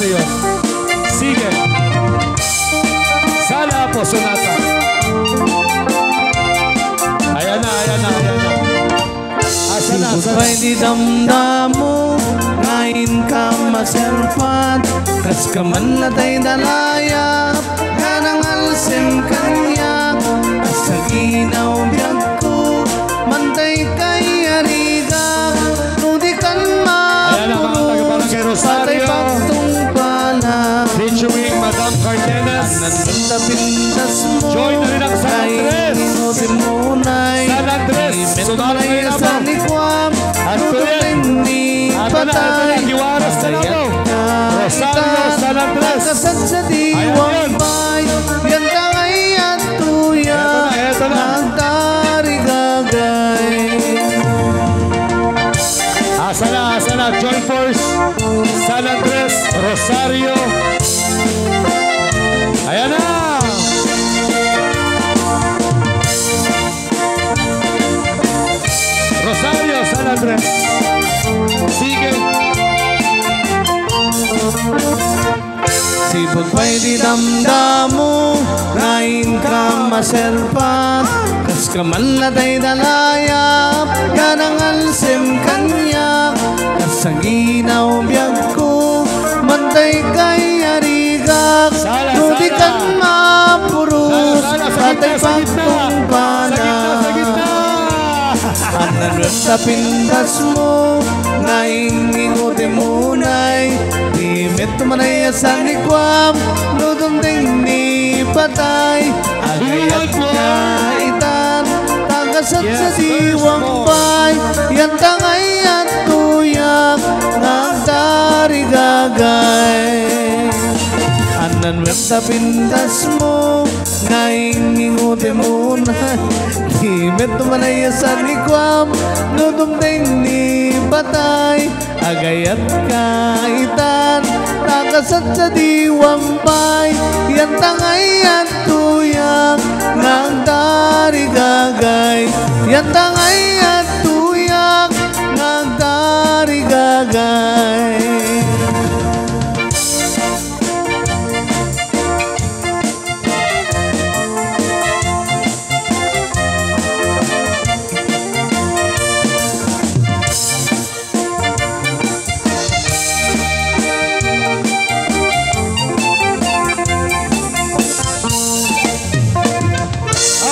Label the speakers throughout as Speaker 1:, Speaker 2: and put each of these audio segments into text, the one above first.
Speaker 1: Rosario. Sige. Sala po, Sonata. Ayan na, ayan na, ayan na. Asa na, asa na.
Speaker 2: Sibukay di damdamo, ngayon ka maserpat, kas ka man na tayo dalaya, kanang alsim kanya, sa ginaw biyag ko, mantay kay ariga, nudi kan mapuro, patay pagtungpala,
Speaker 1: featuring Madam Cardenas.
Speaker 2: Pintas mo,
Speaker 1: join na rin ang San Andres.
Speaker 2: San
Speaker 1: Andres, sunod na rin
Speaker 2: sa likwam,
Speaker 1: at tuloy. Ata na, Giwaras na lang mo. Rosario, San Andres.
Speaker 2: Kasad sa diwang bay, yan tangay at tuya, nagtarigagay.
Speaker 1: Asa na, Joy Force, San Andres, Rosario. Ayan na. Rosario, San Andres. Sige.
Speaker 2: Sibukay di damdamo, ngayon ka maserpat, kas ka man na tayo dalayap, kanang alsim kanya, kas ang ginaw biyag ko, mantay kay arigak, nudi kan mapurus, patay pagtungpana. Anan sa pindas mo, ngayon ingote munay, limit manay sa likwam, nudong ni patay, agayat kaitan, tagasat sa diwang bay, yan tangay at tuyak, nagtarigagay. Anan sa pindas mo, ngayon ingote munay, limit manay sa likwam, nudong ni patay, agayat kaitan, takasat sa diwang bay, yan tangay at tuyak, nagtarigagay, yan tangay at tuyak, nagtarigagay.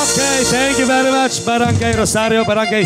Speaker 1: Okay, thank you very much, Barangay Rosario, Barangay